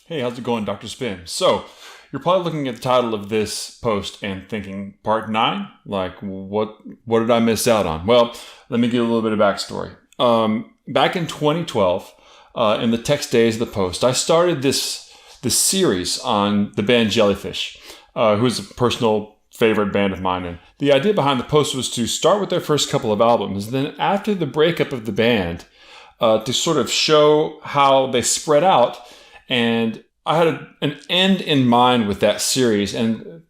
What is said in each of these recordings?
Hey, how's it going, Dr. Spin? So, you're probably looking at the title of this post and thinking, Part 9? Like, what did I miss out on? Well, let me give you a little bit of backstory. Back in 2012, in the text days of the post, I started this series on the band Jellyfish, who's a personal favorite band of mine. And the idea behind the post was to start with their first couple of albums, and then after the breakup of the band, to sort of show how they spread out. And I had an end in mind with that series, and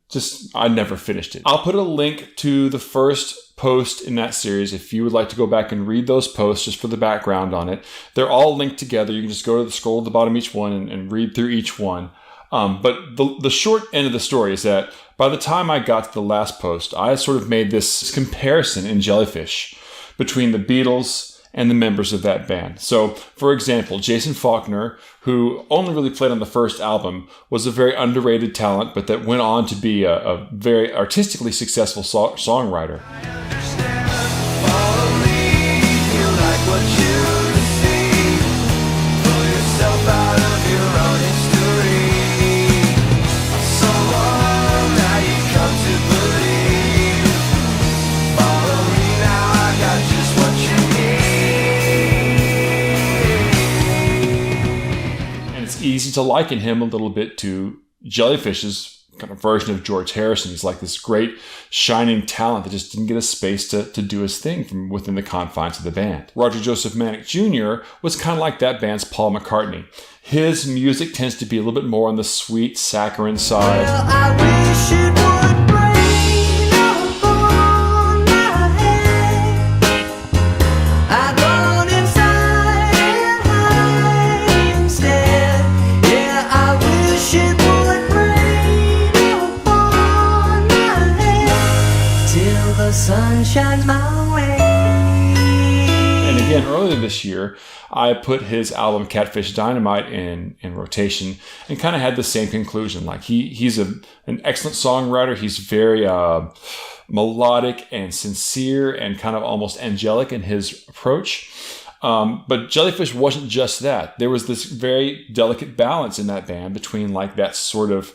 I never finished it. I'll put a link to the first post in that series if you would like to go back and read those posts just for the background on it. They're all linked together. You can just go to the scroll at the bottom of each one and read through each one. But the short end of the story is that by the time I got to the last post, I had sort of made this comparison in Jellyfish between the Beatles and the members of that band. So, for example, Jason Faulkner, who only really played on the first album, was a very underrated talent, but that went on to be a very artistically successful songwriter. Easy to liken him a little bit to Jellyfish's kind of version of George Harrison. He's like this great shining talent that just didn't get a space to do his thing from within the confines of the band. Roger Joseph Manic Jr. was kind of like that band's Paul McCartney. His music tends to be a little bit more on the sweet, saccharine side. Well, I wish it would rain upon my head. I'd run inside and hide instead. Yeah, I wish it would rain upon my head till the sun shines my way. And again, earlier this year, I put his album Catfish Dynamite in rotation and kind of had the same conclusion. Like he's an excellent songwriter. He's very melodic and sincere and kind of almost angelic in his approach. But Jellyfish wasn't just that. There was this very delicate balance in that band between like that sort of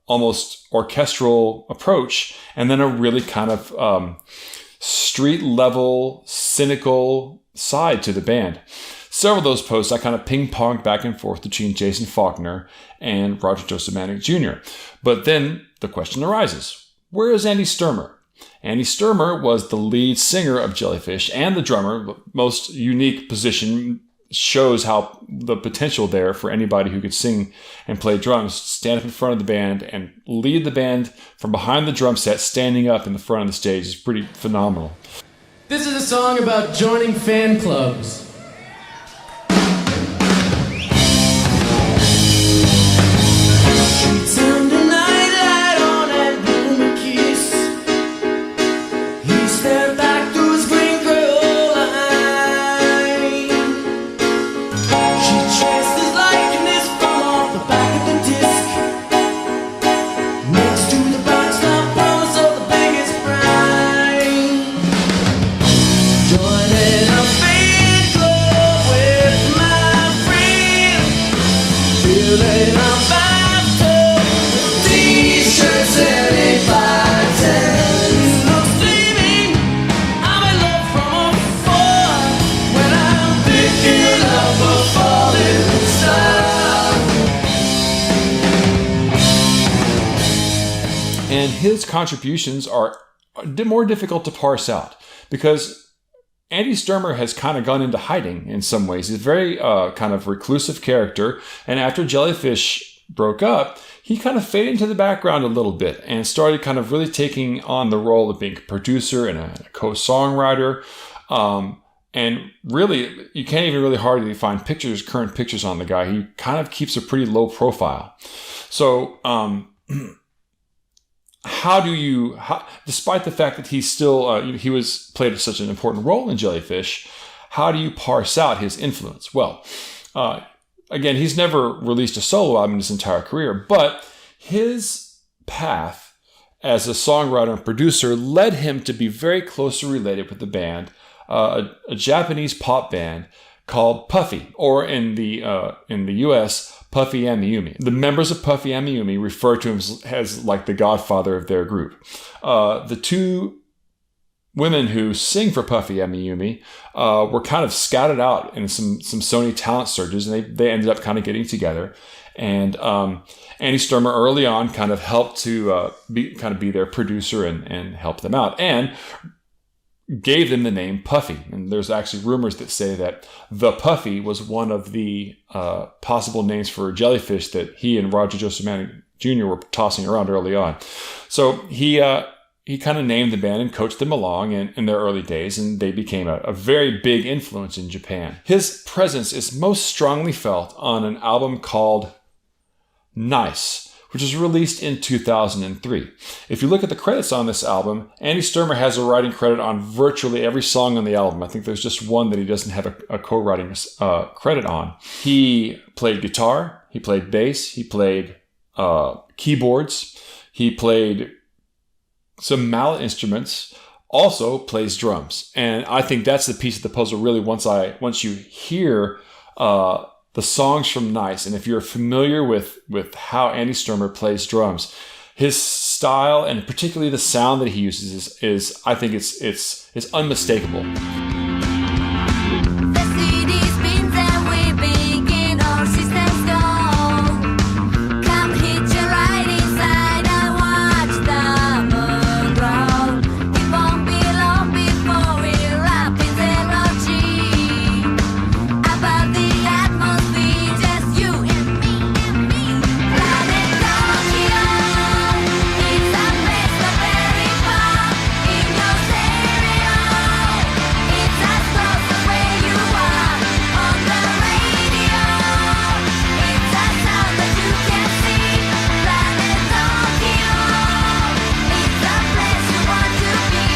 almost orchestral approach and then a really kind of street level, cynical side to the band. Several of those posts I kind of ping-ponged back and forth between Jason Faulkner and Roger Joseph Manic Jr. But then the question arises, where is Andy Sturmer? Andy Sturmer was the lead singer of Jellyfish and the drummer. Most unique position, shows how the potential there for anybody who could sing and play drums, stand up in front of the band and lead the band from behind the drum set, standing up in the front of the stage is pretty phenomenal. This is a song about joining fan clubs. She turned a nightlight on and blew him a kiss. He stared back through his green Crayola line. She traced his likeness from off the back of the disc next to the backstop pose of the biggest prime. Joining a fan club with my friend, filling a bathtub with t-shirts and 8x10s. I'm sleeping, I'm in love from afar when I'm picking up a falling star. And his contributions are more difficult to parse out because Andy Sturmer has kind of gone into hiding in some ways. He's a very kind of reclusive character. And after Jellyfish broke up, he kind of faded into the background a little bit and started kind of really taking on the role of being a producer and a co-songwriter. And really, you can't even really hardly find current pictures on the guy. He kind of keeps a pretty low profile. So, despite the fact that he's still, he played such an important role in Jellyfish, how do you parse out his influence? Well, again, he's never released a solo album in his entire career, but his path as a songwriter and producer led him to be very closely related with the band, a Japanese pop band called Puffy, or in the US, Puffy and Yumi. The members of Puffy and Yumi refer to him as like the godfather of their group. The two women who sing for Puffy and Yumi were kind of scouted out in some Sony talent searches, and they ended up kind of getting together. And Andy Sturmer early on kind of helped to be their producer and help them out, and gave them the name Puffy. And there's actually rumors that say that the Puffy was one of the possible names for Jellyfish that he and Roger Joseph Manning Jr. were tossing around early on. So he kind of named the band and coached them along in their early days, and they became a very big influence in Japan. His presence is most strongly felt on an album called Nice, which was released in 2003. If you look at the credits on this album, Andy Sturmer has a writing credit on virtually every song on the album. I think there's just one that he doesn't have a co-writing credit on. He played guitar, he played bass, he played keyboards, he played some mallet instruments, also plays drums. And I think that's the piece of the puzzle really once you hear the songs from Nice, and if you're familiar with how Andy Sturmer plays drums, his style and particularly the sound that he uses is I think it's unmistakable. The city spins and we begin, our systems go. Come hitch a ride inside and watch the moon grow. It won't be long before we're up in zero G. Above the atmosphere, just you and me. Planet Tokyo, it's a place so very far in your stereo. It's as close as where you are on the radio. It's a sound that you can see. Planet Tokyo, it's a place you want to be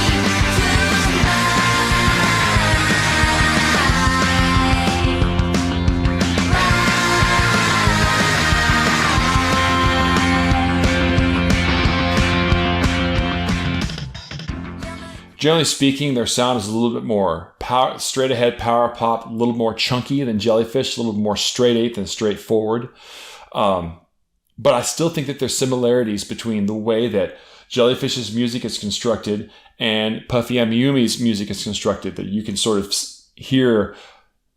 Generally speaking, their sound is a little bit more straight ahead power pop, a little more chunky than Jellyfish, a little bit more straight eight than straightforward. But I still think that there's similarities between the way that Jellyfish's music is constructed and Puffy and Yumi's music is constructed, that you can sort of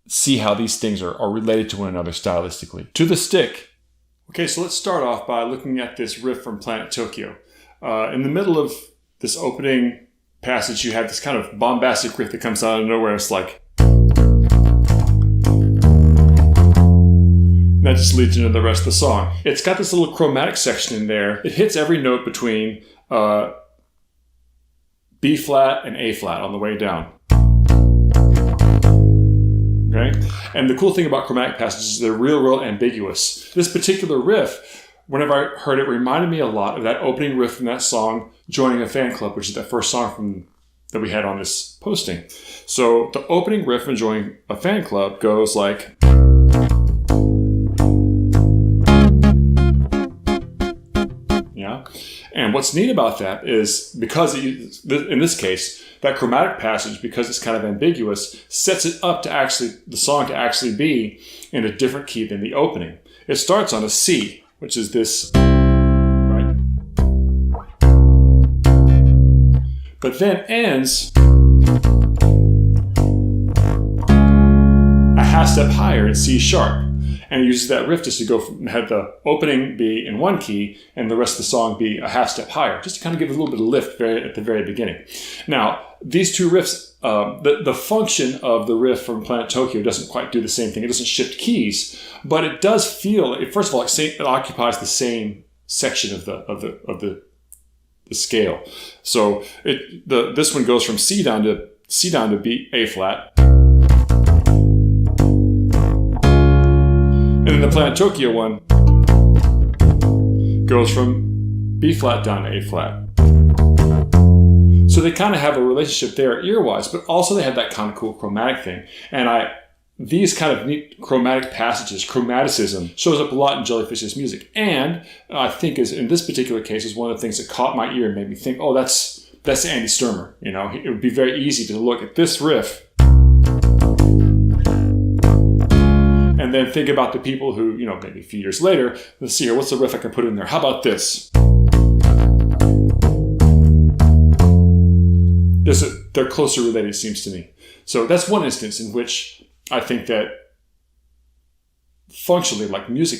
see how these things are related to one another stylistically. To the stick. Okay, so let's start off by looking at this riff from Planet Tokyo. In the middle of this opening passage, you have this kind of bombastic riff that comes out of nowhere. It's like... that just leads into the rest of the song. It's got this little chromatic section in there. It hits every note between B flat and A flat on the way down. Okay? And the cool thing about chromatic passages is they're real ambiguous. This particular riff, whenever I heard it, reminded me a lot of that opening riff from that song, Joining a Fan Club, which is that first song that we had on this posting. So the opening riff from Joining a Fan Club goes like... yeah. And what's neat about that is because in this case, that chromatic passage, because it's kind of ambiguous, sets it up to the song to actually be in a different key than the opening. It starts on a C, which is this, right? But then ends a half step higher in C sharp. And it uses that riff just to go from, have the opening be in one key and the rest of the song be a half step higher, just to kind of give it a little bit of lift at the very beginning. Now, these two riffs, the function of the riff from Planet Tokyo doesn't quite do the same thing. It doesn't shift keys, but it does feel, first of all, it occupies the same section of the scale. So this one goes from C down to B, A flat. And then the Planet Tokyo one goes from B flat down to A flat. So they kind of have a relationship there ear-wise, but also they have that kind of cool chromatic thing. And these kind of neat chromatic passages, chromaticism, shows up a lot in Jellyfish's music. And I think in this particular case is one of the things that caught my ear and made me think, oh, that's Andy Sturmer. You know, it would be very easy to look at this riff and then think about the people who, you know, maybe a few years later, let's see here, what's the riff I can put in there? How about this? They're closer related, it seems to me. So that's one instance in which I think that functionally, like music,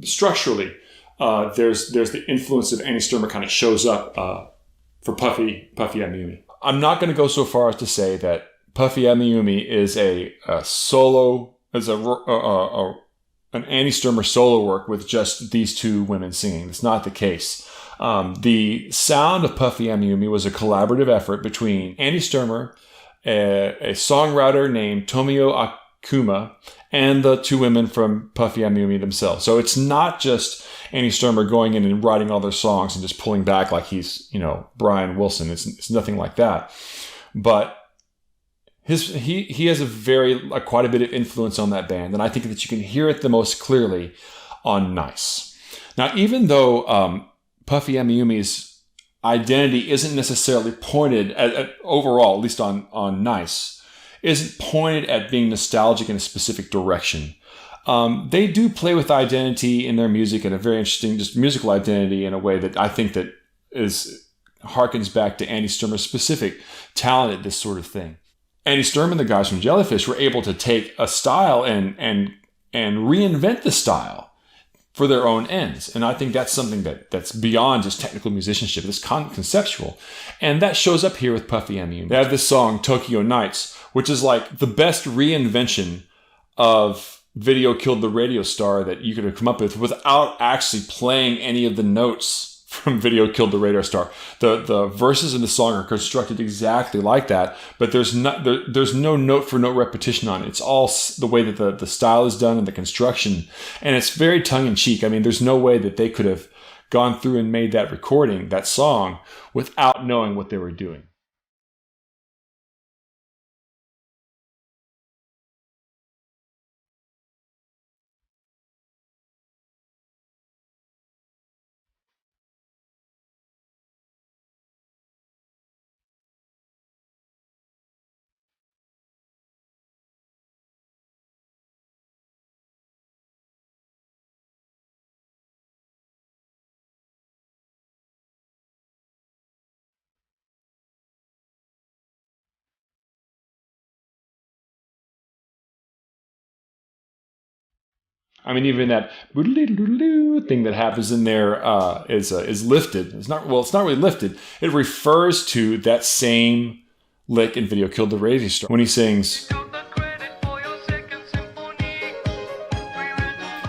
structurally, there's the influence of Annie Sturmer kind of shows up for Puffy and Yumi. I'm not going to go so far as to say that Puffy and Yumi is an Annie Sturmer solo work with just these two women singing. It's not the case. The sound of Puffy and Yumi was a collaborative effort between Annie Sturmer, a songwriter named Tomio Akuma, and the two women from Puffy and Yumi themselves. So it's not just Annie Sturmer going in and writing all their songs and just pulling back like he's, you know, Brian Wilson. It's nothing like that. But he has quite a bit of influence on that band, and I think that you can hear it the most clearly on Nice. Now, even though Puffy and Yumi's identity isn't necessarily pointed at overall, at least on Nice, isn't pointed at being nostalgic in a specific direction. They do play with identity in their music, and a very interesting just musical identity in a way that I think that harkens back to Annie Sturmer's specific talent at this sort of thing. Annie Sturmer and the guys from Jellyfish were able to take a style and reinvent the style for their own ends. And I think that's something that's beyond just technical musicianship. It's conceptual. And that shows up here with Puffy and Yumi. They have this song, Tokyo Nights, which is like the best reinvention of Video Killed the Radio Star that you could have come up with without actually playing any of the notes from Video Killed the Radio Star. The verses in the song are constructed exactly like that, but there's no note for note repetition on it. It's all the way that the style is done and the construction, and it's very tongue-in-cheek. I mean, there's no way that they could have gone through and made that recording, that song, without knowing what they were doing. I mean, even that thing that happens in there is lifted. It's not really lifted. It refers to that same lick in Video Killed the Radio Star when he sings.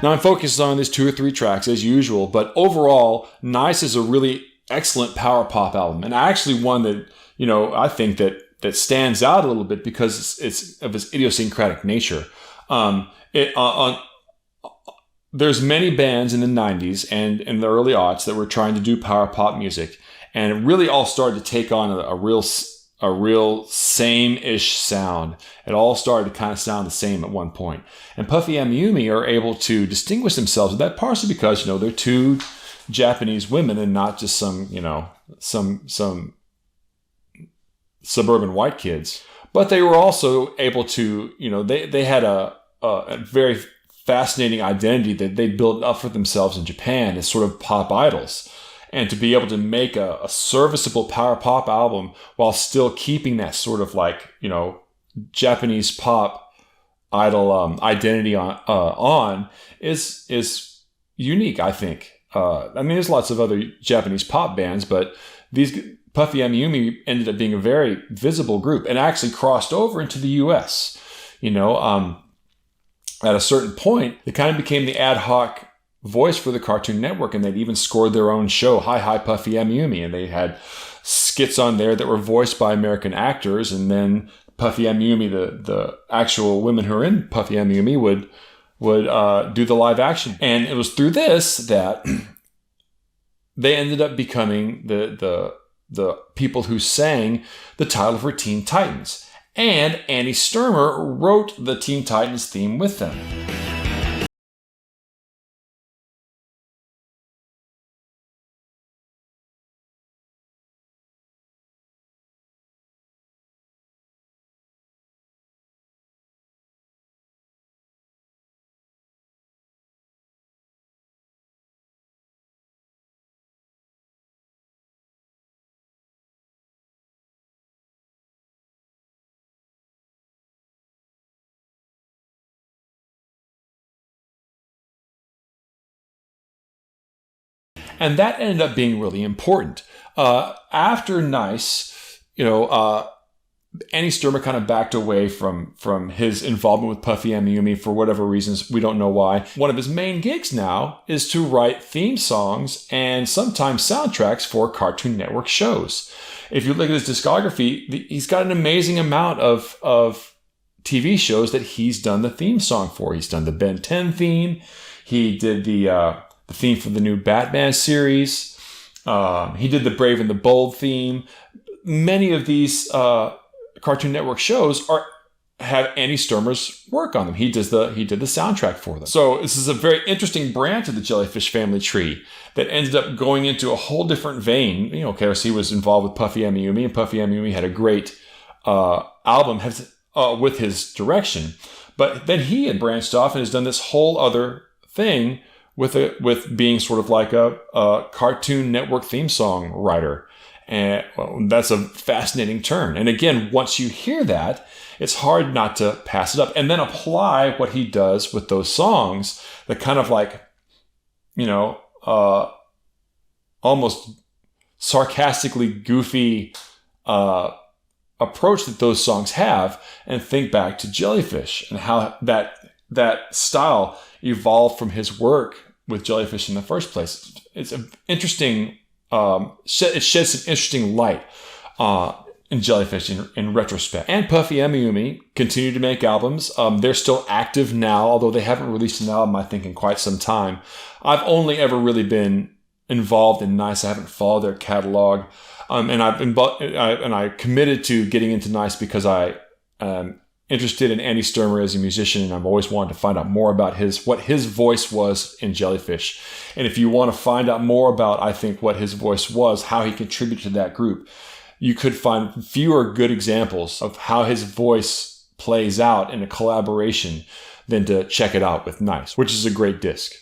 Now I'm focused on these 2 or 3 tracks as usual, but overall, Nice is a really excellent power pop album, and actually one that, you know, I think that stands out a little bit because it's of its idiosyncratic nature. There's many bands in the 90s and in the early aughts that were trying to do power pop music, and it really all started to take on a real same-ish sound. It all started to kind of sound the same at one point. And Puffy and Yumi are able to distinguish themselves with that, partially because, you know, they're 2 Japanese women and not just some suburban white kids. But they were also able to, you know, they had a very fascinating identity that they built up for themselves in Japan as sort of pop idols. And to be able to make a serviceable power pop album while still keeping that sort of like, you know, Japanese pop idol identity on is unique, I think. I mean, there's lots of other Japanese pop bands, but these Puffy and Yumi ended up being a very visible group and actually crossed over into the U.S. You know, at a certain point, they kind of became the ad hoc voice for the Cartoon Network, and they'd even scored their own show, Hi Hi Puffy and Yumi, and they had skits on there that were voiced by American actors, and then Puffy and Yumi, the actual women who are in Puffy and Yumi, would do the live action. And it was through this that they ended up becoming the people who sang the title for Teen Titans. And Annie Sturmer wrote the Teen Titans theme with them. And that ended up being really important. After Nice, Andy Sturmer kind of backed away from his involvement with Puffy and Yumi for whatever reasons. We don't know why. One of his main gigs now is to write theme songs and sometimes soundtracks for Cartoon Network shows. If you look at his discography, he's got an amazing amount of TV shows that he's done the theme song for. He's done the Ben 10 theme. He did the theme for the new Batman series. He did the Brave and the Bold theme. Many of these Cartoon Network shows have Andy Sturmer's work on them. He did the soundtrack for them. So this is a very interesting branch of the Jellyfish family tree that ended up going into a whole different vein. Because he was involved with Puffy and Yumi, and Puffy and Yumi had a great album with his direction. But then he had branched off and has done this whole other thing with being sort of like a Cartoon Network theme song writer. And that's a fascinating turn. And again, once you hear that, it's hard not to pass it up and then apply what he does with those songs, the kind of like, almost sarcastically goofy approach that those songs have, and think back to Jellyfish and how that style evolved from his work with Jellyfish in the first place. It's an interesting, it sheds some interesting light in Jellyfish in retrospect. And Puffy and Yumi continue to make albums. They're still active now, although they haven't released an album, I think, in quite some time. I've only ever really been involved in Nice. I haven't followed their catalog. And I committed to getting into Nice because I interested in Andy Sturmer as a musician, and I've always wanted to find out more about what his voice was in Jellyfish. And if you want to find out more about, I think, what his voice was, how he contributed to that group, you could find fewer good examples of how his voice plays out in a collaboration than to check it out with Nice, which is a great disc.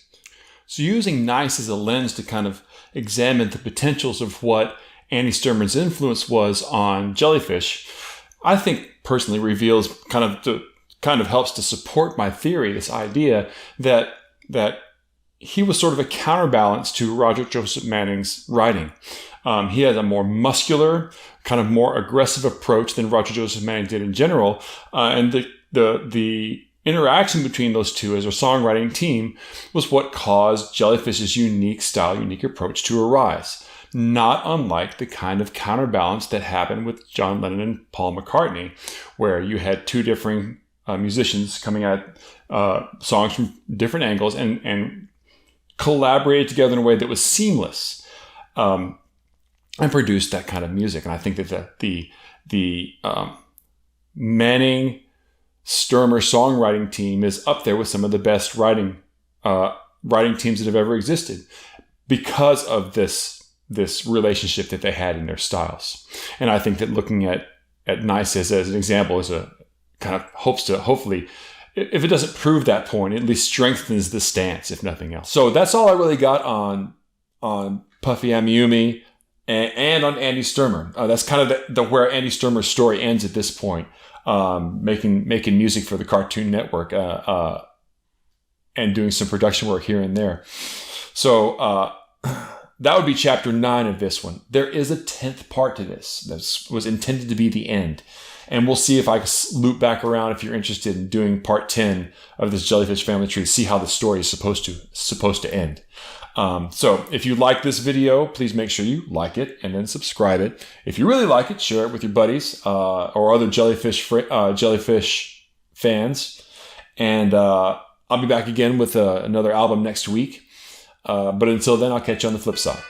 So using Nice as a lens to kind of examine the potentials of what Andy Sturmer's influence was on Jellyfish, I think personally reveals kind of helps to support my theory, this idea that he was sort of a counterbalance to Roger Joseph Manning's writing. He had a more muscular, kind of more aggressive approach than Roger Joseph Manning did in general, and the interaction between those two as a songwriting team was what caused Jellyfish's unique style, unique approach to arise. Not unlike the kind of counterbalance that happened with John Lennon and Paul McCartney, where you had two different musicians coming at songs from different angles and collaborated together in a way that was seamless, and produced that kind of music. And I think that the Manning Sturmer songwriting team is up there with some of the best writing teams that have ever existed because of this relationship that they had in their styles. And I think that looking at Nice as an example is a kind of hopefully, if it doesn't prove that point, it at least strengthens the stance, if nothing else. So that's all I really got on Puffy and Yumi and on Andy Sturmer. That's kind of where Andy Sturmer's story ends at this point, making music for the Cartoon Network and doing some production work here and there. So that would be chapter 9 of this one. There is a 10th part to this. This was intended to be the end. And we'll see if I can loop back around if you're interested in doing part 10 of this Jellyfish family tree to see how the story is supposed to end. So if you like this video, please make sure you like it and then subscribe it. If you really like it, share it with your buddies or other Jellyfish fans. And I'll be back again with another album next week. But until then, I'll catch you on the flip side.